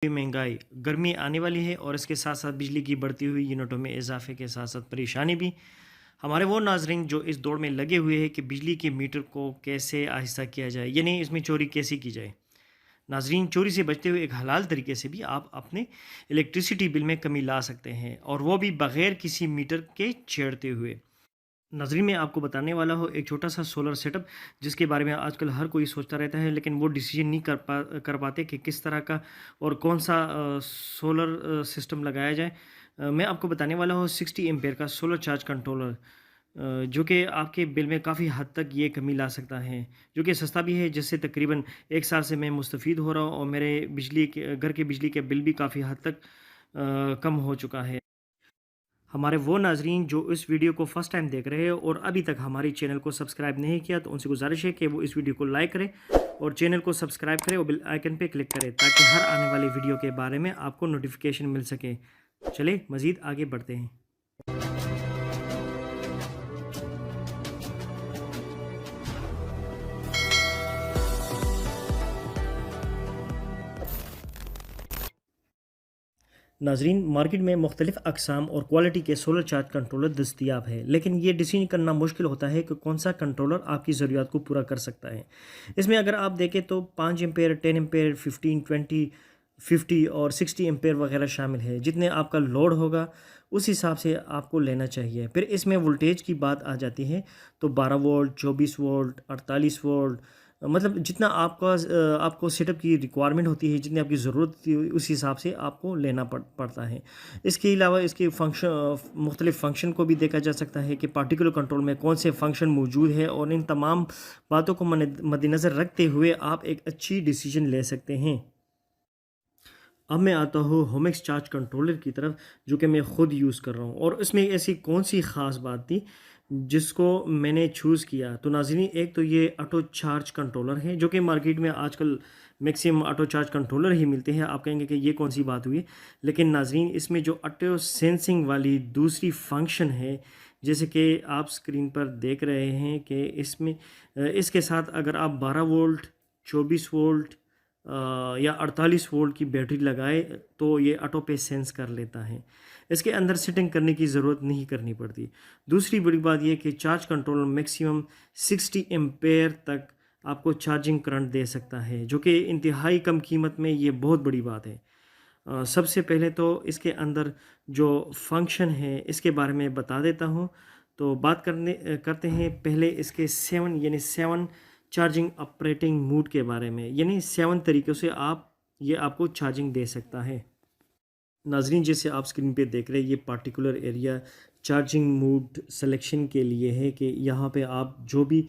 महंगाई, गर्मी आने वाली है और इसके साथ-साथ बिजली की बढ़ती हुई यूनिटों में इज़ाफ़े के साथ-साथ परेशानी भी। हमारे वो नाज़रीन जो इस दौड़ में लगे हुए हैं कि बिजली के मीटर को कैसे आहिस्ता किया जाए, यानी इसमें चोरी कैसे की जाए। नाज़रीन, चोरी से बचते हुए एक हलाल तरीके से भी आप अपने इलेक्ट्रिसिटी बिल में कमी ला सकते हैं और वो भी बग़ैर किसी मीटर के छेड़ते हुए। नाज़रीन, मैं आपको बताने वाला हूँ एक छोटा-सा सोलर सेटअप जिसके बारे में आजकल हर कोई सोचता रहता है, लेकिन वो डिसीज़न नहीं कर पाते कि किस तरह का और कौन-सा सोलर सिस्टम लगाया जाए। मैं आपको बताने वाला हूँ 60 एम्पीयर का सोलर चार्ज कंट्रोलर, जो कि आपके बिल में काफ़ी हद तक ये कमी ला सकता है, जो कि सस्ता भी है, जिससे तकरीबन 1 साल से मैं मुस्तफ़ीद हो रहा हूँ और मेरे बिजली के घर के बिजली के बिल भी काफ़ी हद तक कम हो चुका है। हमारे वो नाज़रीन जो इस वीडियो को फ़र्स्ट टाइम देख रहे हैं और अभी तक हमारी चैनल को सब्सक्राइब नहीं किया, तो उनसे गुज़ारिश है कि वो इस वीडियो को लाइक करें और चैनल को सब्सक्राइब करें और बेल आइकन पे क्लिक करें ताकि हर आने वाले वीडियो के बारे में आपको नोटिफिकेशन मिल सके। चलिए मज़ीद आगे बढ़ते हैं। नाज़रीन, मार्केट में मुख्तलिफ़ अक़साम और क्वालिटी के सोलर चार्ज कंट्रोलर दस्तयाब है, लेकिन ये डिसीजन करना मुश्किल होता है कि कौन सा कंट्रोलर आपकी ज़रूरियात को पूरा कर सकता है। इसमें अगर आप देखें तो 5 एम्पेयर, 10 एम्पेयर, 15, 20, 50 और 60 एम्पेयर वगैरह शामिल है। जितने आपका लोड होगा उस हिसाब से आपको लेना चाहिए। फिर इसमें वोल्टेज की बात आ जाती है, तो 12 वोल्ट, 24 वोल्ट, 48 वोल्ट, मतलब जितना आपको सेटअप की रिक्वायरमेंट होती है, जितनी आपकी ज़रूरत होती है, उस हिसाब से आपको लेना पड़ता है। इसके अलावा इसके मुख्तलिफ़ फ़ंक्शन को भी देखा जा सकता है कि पार्टिकुलर कंट्रोल में कौन से फ़ंक्शन मौजूद है और इन तमाम बातों को मद्देनज़र रखते हुए आप एक अच्छी डिसीजन ले सकते हैं। अब मैं आता हूँ होमेक्स चार्ज कंट्रोलर की तरफ, जो कि मैं ख़ुद यूज़ कर रहा हूँ और इसमें ऐसी कौन सी ख़ास बात थी जिसको मैंने चूज़ किया। तो नाज़रीन, एक तो ये ऑटो चार्ज कंट्रोलर है, जो कि मार्केट में आजकल मैक्सिमम ऑटो चार्ज कंट्रोलर ही मिलते हैं। आप कहेंगे कि ये कौन सी बात हुई, लेकिन नाज़रीन इसमें जो ऑटो सेंसिंग वाली दूसरी फंक्शन है, जैसे कि आप स्क्रीन पर देख रहे हैं कि इसमें इसके साथ अगर आप 12 वोल्ट, 24 वोल्ट या 48 वोल्ट की बैटरी लगाए तो ये ऑटो पे सेंस कर लेता है। इसके अंदर सेटिंग करने की ज़रूरत नहीं करनी पड़ती। दूसरी बड़ी बात यह कि चार्ज कंट्रोलर मैक्सिमम 60 एम्पेयर तक आपको चार्जिंग करंट दे सकता है, जो कि इंतहाई कम कीमत में ये बहुत बड़ी बात है। सबसे पहले तो इसके अंदर जो फंक्शन है इसके बारे में बता देता हूँ। तो करते हैं पहले इसके 7 चार्जिंग ऑपरेटिंग मोड के बारे में, यानी 7 तरीक़ों से ये आपको चार्जिंग दे सकता है। नाज़रीन, जैसे आप स्क्रीन पे देख रहे हैं, ये particular area charging mode selection के लिए है कि यहाँ पे आप जो भी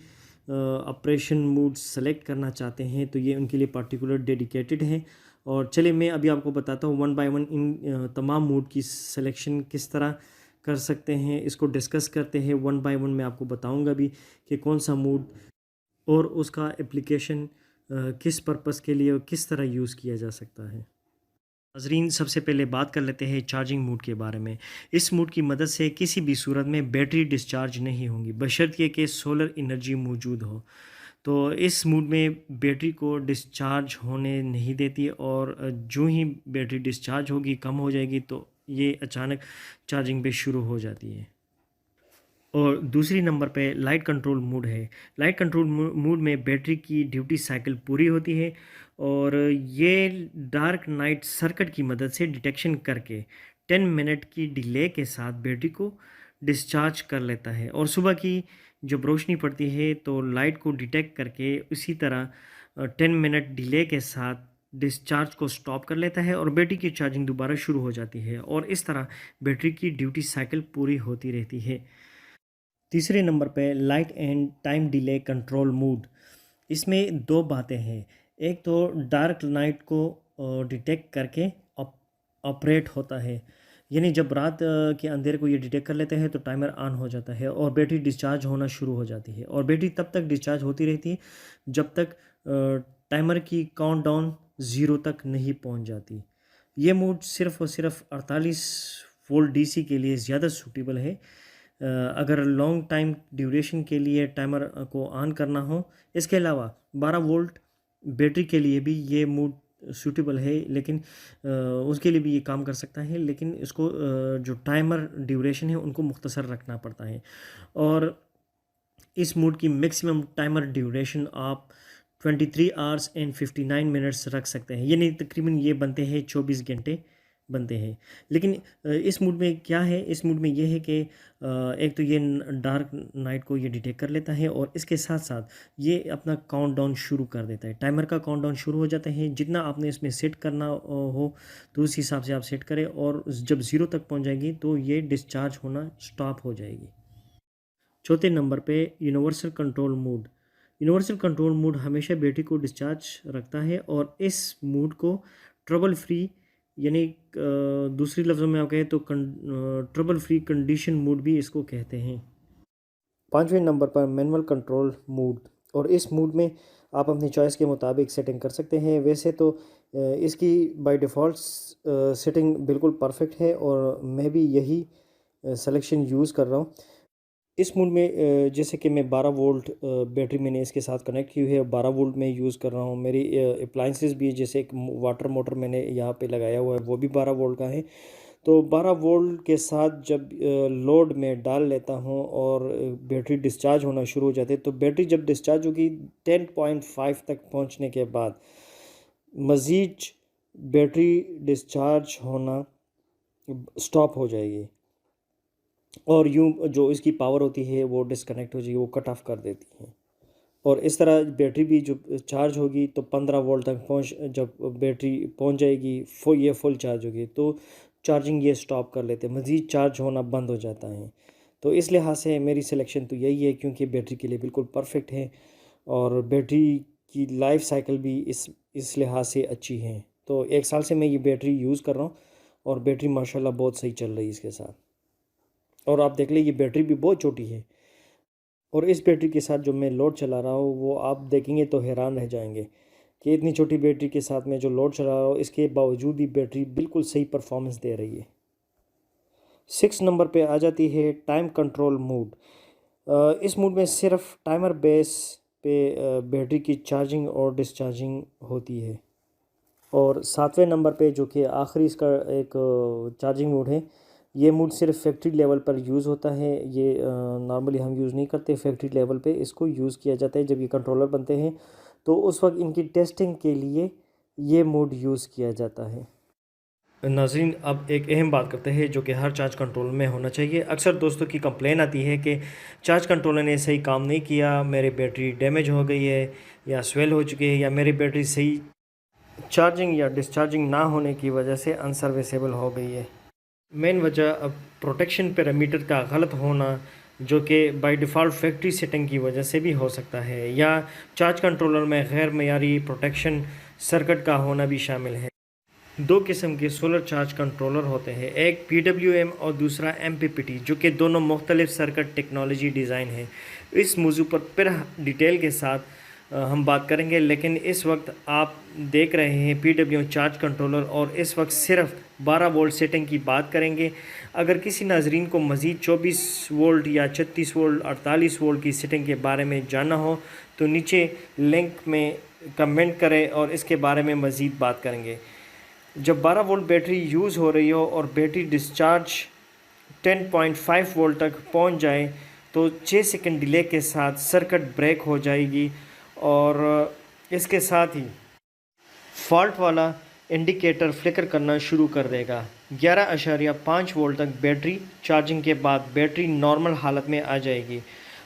ऑपरेशन मोड सेलेक्ट करना चाहते हैं तो ये उनके लिए पार्टिकुलर डेडिकेटेड है। और चलिए मैं अभी आपको बताता हूँ वन बाय वन इन तमाम मोड की सिलेक्शन किस तरह कर सकते हैं। इसको डिस्कस करते हैं वन बाय वन। मैं आपको बताऊँगा भी कि कौन सा मोड और उसका एप्लीकेशन किस पर्पस के लिए और किस तरह यूज़ किया जा सकता है। नाज़रीन, सबसे पहले बात कर लेते हैं चार्जिंग मोड के बारे में। इस मोड की मदद से किसी भी सूरत में बैटरी डिस्चार्ज नहीं होंगी, बशर्ते कि सोलर एनर्जी मौजूद हो। तो इस मोड में बैटरी को डिस्चार्ज होने नहीं देती और जो ही बैटरी डिस्चार्ज होगी, कम हो जाएगी, तो ये अचानक चार्जिंग पे शुरू हो जाती है। और दूसरी नंबर पे लाइट कंट्रोल मोड है। लाइट कंट्रोल मोड में बैटरी की ड्यूटी साइकिल पूरी होती है और ये डार्क नाइट सर्किट की मदद से डिटेक्शन करके 10 मिनट की डिले के साथ बैटरी को डिस्चार्ज कर लेता है और सुबह की जब रोशनी पड़ती है तो लाइट को डिटेक्ट करके उसी तरह 10 मिनट डिले के साथ डिस्चार्ज को स्टॉप कर लेता है और बैटरी की चार्जिंग दोबारा शुरू हो जाती है और इस तरह बैटरी की ड्यूटी साइकिल पूरी होती रहती है। तीसरे नंबर पे light and time delay control mode. इसमें दो बातें हैं। एक तो डार्क नाइट को डिटेक्ट करके ऑपरेट होता है, यानी जब रात के अंधेरे को ये डिटेक्ट कर लेते हैं तो टाइमर ऑन हो जाता है और बैटरी डिस्चार्ज होना शुरू हो जाती है और बैटरी तब तक डिस्चार्ज होती रहती है जब तक टाइमर की काउंटडाउन 0 तक नहीं पहुंच जाती। ये मोड सिर्फ और सिर्फ 48 वोल्ट डीसी के लिए ज़्यादा सूटेबल है। अगर लॉन्ग टाइम ड्यूरेशन के लिए टाइमर को ऑन करना हो। इसके अलावा 12 वोल्ट बैटरी के लिए भी ये मोड सूटेबल है, लेकिन उसके लिए भी ये काम कर सकता है, लेकिन इसको जो टाइमर ड्यूरेशन है उनको मुख्तसर रखना पड़ता है। और इस मोड की मैक्सिमम टाइमर ड्यूरेशन आप 23 आवर्स एंड 59 मिनट्स रख सकते हैं, यानी तकरीबन ये बनते हैं 24 घंटे बनते हैं। लेकिन इस मोड में क्या है, इस मोड में ये है कि एक तो ये डार्क नाइट को ये डिटेक्ट कर लेता है, और इसके साथ साथ ये अपना काउंटडाउन शुरू कर देता है। टाइमर का काउंटडाउन शुरू हो जाता है, जितना आपने इसमें सेट करना हो तो उस हिसाब से आप सेट करें, और जब 0 तक पहुंच जाएगी तो ये डिस्चार्ज होना स्टॉप हो जाएगी। चौथे नंबर पे universal control mode. Universal control mode हमेशा बैटरी को डिस्चार्ज रखता है, और इस मोड को ट्रबल फ्री, यानी दूसरी लफ्ज़ों में आप कहें तो ट्रबल फ्री कंडीशन मोड भी इसको कहते हैं। पाँचवें नंबर पर मैनुअल कंट्रोल मोड, और इस मोड में आप अपनी चॉइस के मुताबिक सेटिंग कर सकते हैं। वैसे तो इसकी बाय डिफ़ॉल्ट सेटिंग बिल्कुल परफेक्ट है, और मैं भी यही सिलेक्शन यूज़ कर रहा हूँ। इस मोड में जैसे कि मैं 12 वोल्ट बैटरी मैंने इसके साथ कनेक्ट की हुई है, 12 वोल्ट में यूज़ कर रहा हूँ। मेरी अप्लाइंसेस भी, जैसे एक वाटर मोटर मैंने यहाँ पे लगाया हुआ है, वो भी 12 वोल्ट का है। तो 12 वोल्ट के साथ जब लोड में डाल लेता हूँ और बैटरी डिस्चार्ज होना शुरू हो जाती है, तो बैटरी जब डिस्चार्ज होगी 10.5 तक पहुँचने के बाद मज़ीद बैटरी डिस्चार्ज होना स्टॉप हो जाएगी, और यूँ जो इसकी पावर होती है वो डिस्कनेक्ट हो जाएगी, वो कट ऑफ कर देती है। और इस तरह बैटरी भी जो चार्ज होगी तो 15 वोल्ट तक जब बैटरी पहुंच जाएगी, फुल चार्ज होगी, तो चार्जिंग ये स्टॉप कर लेते हैं, मज़ीद चार्ज होना बंद हो जाता है। तो इस लिहाज से मेरी सिलेक्शन तो यही है, क्योंकि बैटरी के लिए बिल्कुल परफेक्ट है, और बैटरी की लाइफ साइकिल भी इस लिहाज से अच्छी है। तो 1 साल से मैं ये बैटरी यूज़ कर रहा हूँ, और बैटरी माशाल्लाह बहुत सही चल रही है इसके साथ। और आप देख लें, ये बैटरी भी बहुत छोटी है, और इस बैटरी के साथ जो मैं लोड चला रहा हूँ वो आप देखेंगे तो हैरान रह जाएंगे कि इतनी छोटी बैटरी के साथ मैं जो लोड चला रहा हूँ, इसके बावजूद भी बैटरी बिल्कुल सही परफॉर्मेंस दे रही है। 6 नंबर पे आ जाती है टाइम कंट्रोल मोड। इस मोड में सिर्फ टाइमर बेस पे बैटरी की चार्जिंग और डिस्चार्जिंग होती है। और 7वें नंबर पे, जो कि आखिरी इसका एक चार्जिंग मोड है, ये मोड सिर्फ फैक्ट्री लेवल पर यूज़ होता है। ये नॉर्मली हम यूज़ नहीं करते, फैक्ट्री लेवल पे इसको यूज़ किया जाता है। जब ये कंट्रोलर बनते हैं तो उस वक्त इनकी टेस्टिंग के लिए ये मोड यूज़ किया जाता है। नाज़रीन, अब एक अहम बात करते हैं जो कि हर चार्ज कंट्रोलर में होना चाहिए। अक्सर दोस्तों की कंप्लेन आती है कि चार्ज कंट्रोलर ने सही काम नहीं किया, मेरी बैटरी डैमेज हो गई है, या स्वेल हो चुकी है, या मेरी बैटरी सही चार्जिंग या डिस्चार्जिंग ना होने की वजह से अनसर्विसेबल हो गई है। मेन वजह अब प्रोटेक्शन पैरामीटर का गलत होना, जो कि बाय डिफ़ॉल्ट फैक्ट्री सेटिंग की वजह से भी हो सकता है, या चार्ज कंट्रोलर में गैर मयारी प्रोटेक्शन सर्किट का होना भी शामिल है। 2 किस्म के सोलर चार्ज कंट्रोलर होते हैं, एक PWM और दूसरा MPPT, जो कि दोनों मुख्तलिफ सर्किट टेक्नोलॉजी डिज़ाइन है। इस मौजू पर फिर डिटेल के साथ हम बात करेंगे, लेकिन इस वक्त आप देख रहे हैं PWM चार्ज कंट्रोलर, और इस वक्त सिर्फ 12 वोल्ट सेटिंग की बात करेंगे। अगर किसी नाजरीन को मज़ीद 24 वोल्ट या 36 वोल्ट 48 वोल्ट की सेटिंग के बारे में जानना हो तो नीचे लिंक में कमेंट करें, और इसके बारे में मज़ीद बात करेंगे। जब 12 वोल्ट बैटरी यूज़ हो रही हो और बैटरी डिस्चार्ज 10.5 वोल्ट तक पहुंच जाए तो 6 सेकंड डिले के साथ सर्किट ब्रेक हो जाएगी, और इसके साथ ही फॉल्ट वाला इंडिकेटर फ्लिकर करना शुरू कर देगा। 11.5 वोल्ट तक बैटरी चार्जिंग के बाद बैटरी नॉर्मल हालत में आ जाएगी।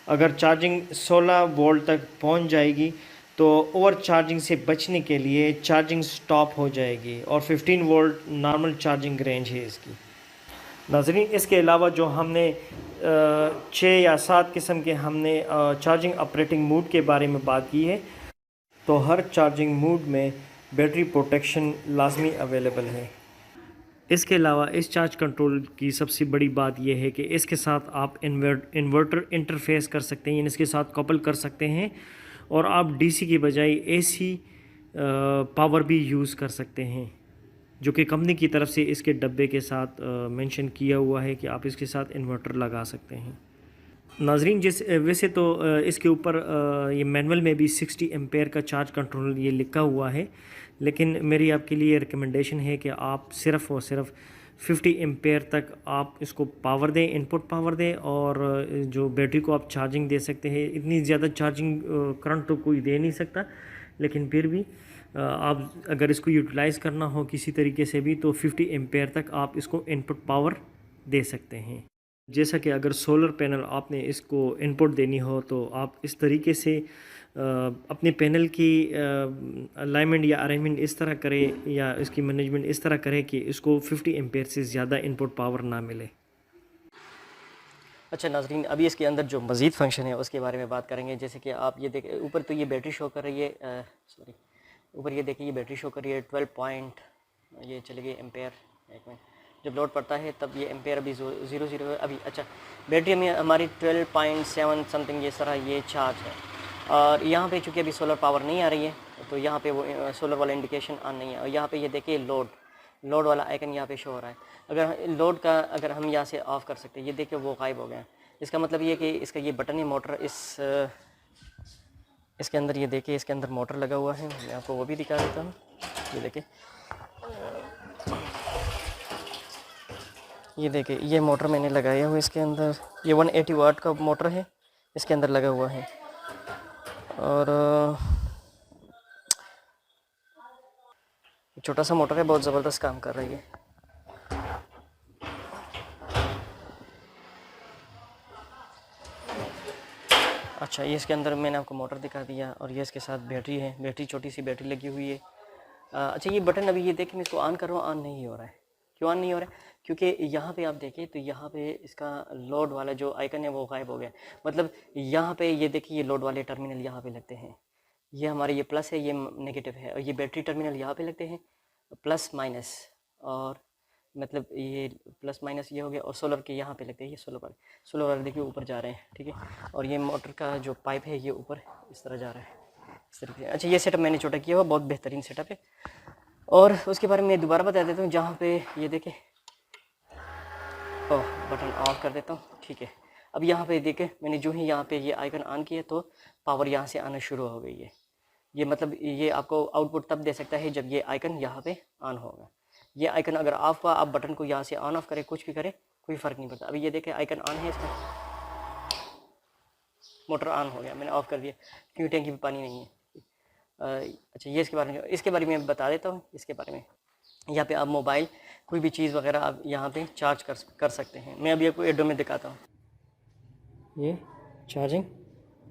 अगर चार्जिंग 16 वोल्ट तक पहुंच जाएगी तो ओवर चार्जिंग से बचने के लिए चार्जिंग स्टॉप हो जाएगी, और 15 वोल्ट नॉर्मल चार्जिंग रेंज है इसकी। नाज़रीन, इसके अलावा जो हमने 6 या 7 किस्म के हमने चार्जिंग ऑपरेटिंग मोड के बारे में बात की है, तो हर चार्जिंग मोड में बैटरी प्रोटेक्शन लाजमी अवेलेबल है। इसके अलावा इस चार्ज कंट्रोल की सबसे बड़ी बात यह है कि इसके साथ आप इन्वर्टर इंटरफेस कर सकते हैं, यानी इसके साथ कपल कर सकते हैं, और आप DC की बजाय AC पावर भी यूज़ कर सकते हैं, जो कि कंपनी की तरफ से इसके डब्बे के साथ मेंशन किया हुआ है कि आप इसके साथ इन्वर्टर लगा सकते हैं। नाजरीन, वैसे तो इसके ऊपर ये मैनुअल में भी 60 एम्पेयर का चार्ज कंट्रोलर ये लिखा हुआ है, लेकिन मेरी आपके लिए रिकमेंडेशन है कि आप सिर्फ़ और सिर्फ 50 एम्पेयर तक आप इसको पावर दें, इनपुट पावर दें, और जो बैटरी को आप चार्जिंग दे सकते हैं। इतनी ज़्यादा चार्जिंग करंट तो कोई दे नहीं सकता, लेकिन फिर भी आप अगर इसको यूटिलाइज़ करना हो किसी तरीके से भी तो 50 एम्पेयर तक आप इसको इनपुट पावर दे सकते हैं। जैसा कि अगर सोलर पैनल आपने इसको इनपुट देनी हो तो आप इस तरीके से अपने पैनल की अलाइनमेंट या अरेंजमेंट इस तरह करें या इसकी मैनेजमेंट इस तरह करें कि इसको 50 एम्पेयर से ज़्यादा इनपुट पावर ना मिले। अच्छा नाज़रीन, अभी इसके अंदर जो मज़ीद फंक्शन है उसके बारे में बात करेंगे। जैसे कि आप ये देखें, ऊपर तो ये बैटरी शो कर रही है, ऊपर ये देखिए ये बैटरी शो कर रही है 12 पॉइंट, ये चले गए एम्पेयर। एक मिनट, जब लोड पड़ता है तब ये एम्पेयर अभी 0 अभी। अच्छा, बैटरी में हमारी 12.7 समथिंग ये सारा ये चार्ज है। और यहाँ पे चूँकि अभी सोलर पावर नहीं आ रही है तो यहाँ पे वो सोलर वाला इंडिकेशन ऑन नहीं है। और यहाँ पे ये देखिए लोड वाला आइकन यहाँ पे शो हो रहा है। अगर लोड का अगर हम यहाँ से ऑफ़ कर सकते हैं, ये देखिए वो गायब हो गया है। इसका मतलब ये कि इसका ये बटन है मोटर, इसके अंदर ये देखिए इसके अंदर मोटर लगा हुआ है। मैं आपको वो भी दिखा देता हूँ। ये देखिए ये मोटर मैंने लगाया हुआ है इसके अंदर। ये 180 वाट का मोटर है, इसके अंदर लगा हुआ है। और छोटा सा मोटर है, बहुत ज़बरदस्त काम कर रही है। अच्छा, ये इसके अंदर मैंने आपको मोटर दिखा दिया और ये इसके साथ बैटरी है। बैटरी छोटी सी बैटरी लगी हुई है। अच्छा, ये बटन अभी ये देखिए मैं इसको ऑन कर रहा हूँ, ऑन नहीं हो रहा है। क्यों ऑन नहीं हो रहा है? क्योंकि यहाँ पे आप देखें तो यहाँ पे इसका लोड वाला जो आइकन है वो गायब हो गया। मतलब यहाँ पे ये देखिए ये लोड वाले टर्मिनल यहाँ पे लगते हैं। ये हमारे ये प्लस है, ये नेगेटिव है। और ये बैटरी टर्मिनल यहाँ पे लगते हैं, प्लस माइनस। और मतलब ये प्लस माइनस ये हो गया। और सोलर के यहाँ पे लगते हैं, ये सोलर वाले देखिए ऊपर जा रहे हैं, ठीक है। और ये मोटर का जो पाइप है ये ऊपर इस तरह जा रहा है, इस तरीके से। अच्छा, ये सेटअप मैंने छोटा किया हुआ, बहुत बेहतरीन सेटअप है। और उसके बारे में दोबारा बता देता हूँ। जहाँ पे ये देखें, ओह बटन ऑफ कर देता हूँ, ठीक है। अब यहाँ पे देखें मैंने जो ही यहाँ पे ये आइकन ऑन किया तो पावर यहाँ से आना शुरू हो गई है। ये मतलब ये आपको आउटपुट तब दे सकता है जब ये आइकन यहाँ पे ऑन होगा। ये आइकन अगर ऑफ हुआ, आप बटन को यहाँ से ऑन ऑफ करें, कुछ भी करें, कोई फ़र्क नहीं पड़ता। अभी ये देखें आइकन ऑन है, इसका मोटर ऑन हो गया, मैंने ऑफ़ कर दिया क्योंकि टैंकी में पानी नहीं है। अच्छा, ये इसके बारे में बता देता हूँ। इसके बारे में यहाँ पे आप मोबाइल कोई भी चीज़ वगैरह आप यहाँ पे चार्ज कर सकते हैं। मैं अभी आपको एडो में दिखाता हूँ। ये चार्जिंग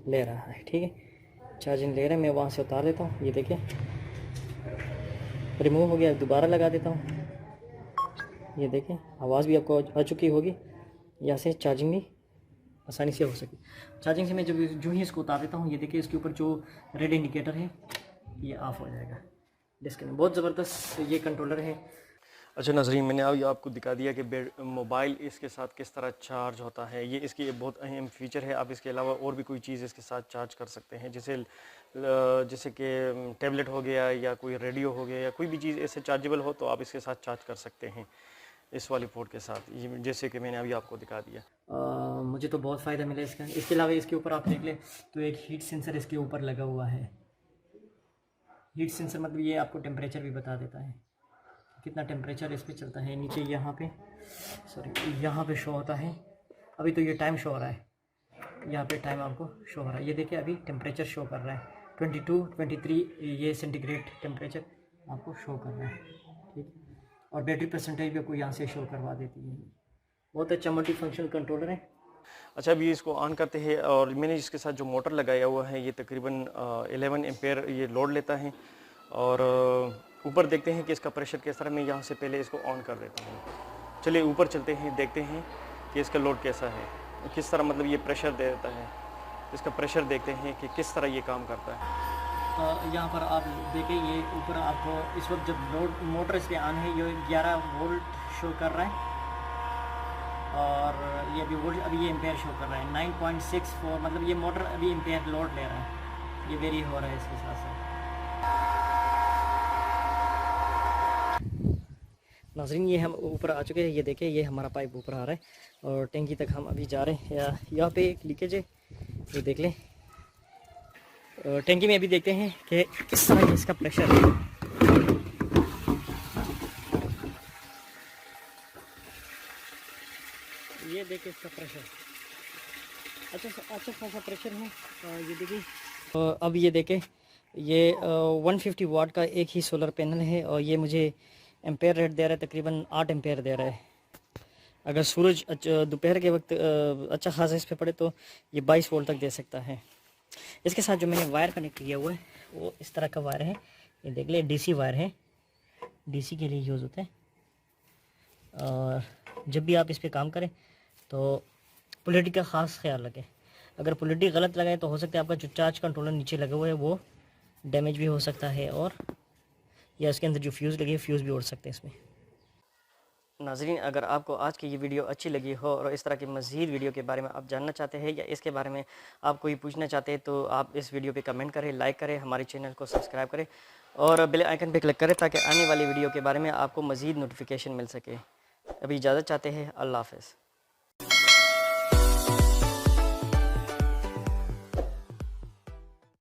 ले रहा है, ठीक है, चार्जिंग ले रहा है। मैं वहाँ से उतार देता हूँ, ये देखिए रिमूव हो गया। दोबारा लगा देता हूँ, ये देखें आवाज़ भी आपको आ चुकी होगी। यहाँ से चार्जिंग भी आसानी से हो सके। चार्जिंग से मैं जो ही इसको उतार देता हूँ, ये देखिए इसके ऊपर जो रेड इंडिकेटर है ये ऑफ हो जाएगा। डिस्कनेक्ट, बहुत ज़बरदस्त ये कंट्रोलर है। अच्छा नाज़रीन, मैंने अभी आपको दिखा दिया कि मोबाइल इसके साथ किस तरह चार्ज होता है। ये इसकी बहुत अहम फीचर है। आप इसके अलावा और भी कोई चीज़ इसके साथ चार्ज कर सकते हैं, जैसे कि टैबलेट हो गया या कोई रेडियो हो गया या कोई भी चीज़ ऐसे चार्जेबल हो तो आप इसके साथ चार्ज कर सकते हैं इस वाली पोर्ट के साथ, ये जैसे कि मैंने अभी आपको दिखा दिया। मुझे तो बहुत फ़ायदा मिला इसका। इसके अलावा इसके ऊपर आप देख लें तो एक हीट सेंसर इसके ऊपर लगा हुआ है। हीट सेंसर मतलब ये आपको टेम्परेचर भी बता देता है, कितना टेम्परेचर इस पर चलता है। नीचे यहाँ पे शो होता है। अभी तो ये टाइम शो हो रहा है, यहाँ पे टाइम आपको शो हो रहा है। ये देखिए अभी टेम्परेचर शो कर रहा है 22, 23 ये सेंटीग्रेड टेम्परेचर आपको शो कर रहा है, ठीक है। और बैटरी परसेंटेज भी आपको यहाँ से शो करवा देती है। बहुत अच्छा मल्टी फंक्शन कंट्रोलर है। अच्छा, अभी इसको ऑन करते हैं और मैंने इसके साथ जो मोटर लगाया हुआ है ये तकरीबन 11 एम्पेयर ये लोड लेता है। और ऊपर देखते हैं कि इसका प्रेशर किस तरह। मैं यहाँ से पहले इसको ऑन कर देता हूँ। चलिए ऊपर चलते हैं, देखते हैं कि इसका लोड कैसा है, किस तरह मतलब ये प्रेशर दे देता है। इसका प्रेशर देखते हैं कि किस तरह ये काम करता है। यहाँ पर आप देखें ये ऊपर आपको इस वक्त जब लोड मोटर इस पर ऑन है ये 11 वोल्ट शो कर रहा है। और ये अभी ये एम्पेयर शो कर रहा है 9.64, मतलब ये मोटर अभी एम्पेयर लोड ले रहा है। ये वेरी हो रहा है इसके साथ साथ। नाज़रीन, ये हम ऊपर आ चुके हैं। ये देखें ये हमारा पाइप ऊपर आ रहा है और टैंकी तक हम अभी जा रहे हैं। यहाँ पे एक लीकेज है, ये देख लें। टैंकी में अभी देखते हैं कि किस तरह इसका प्रेशर है। ये देखिए इसका प्रेशर अच्छा खासा प्रेशर है। ये देखिए अब ये देखें, ये 150 वाट का एक ही सोलर पैनल है और ये मुझे एम्पेयर रेट दे रहा है, तकरीबन 8 एम्पेयर दे रहा है। अगर सूरज दोपहर के वक्त अच्छा खासा इस पे पड़े तो ये 22 वोल्ट तक दे सकता है। इसके साथ जो मैंने वायर कनेक्ट किया हुआ है वो इस तरह का वायर है, ये देख ले डीसी वायर है, डीसी के लिए यूज़ होता है। और जब भी आप इस पे काम करें तो पोलैरिटी का ख़ास ख्याल रखें। अगर पोलैरिटी गलत लगाए तो हो सकता है आपका जो चार्ज कंट्रोलर नीचे लगा हुआ है वो डैमेज भी हो सकता है, और या इसके अंदर जो फ्यूज़ लगे फ्यूज़ भी उड़ सकते हैं इसमें। नाज़रीन, अगर आपको आज की ये वीडियो अच्छी लगी हो और इस तरह की मज़ीद वीडियो के बारे में आप जानना चाहते हैं या इसके बारे में आप कोई पूछना चाहते हैं तो आप इस वीडियो पे कमेंट करें, लाइक करें, हमारे चैनल को सब्सक्राइब करें और बेल आइकन पे क्लिक करें ताकि आने वाली वीडियो के बारे में आपको मज़ीद नोटिफिकेशन मिल सके। अभी इजाज़त चाहते हैं, अल्लाह हाफ़िज़।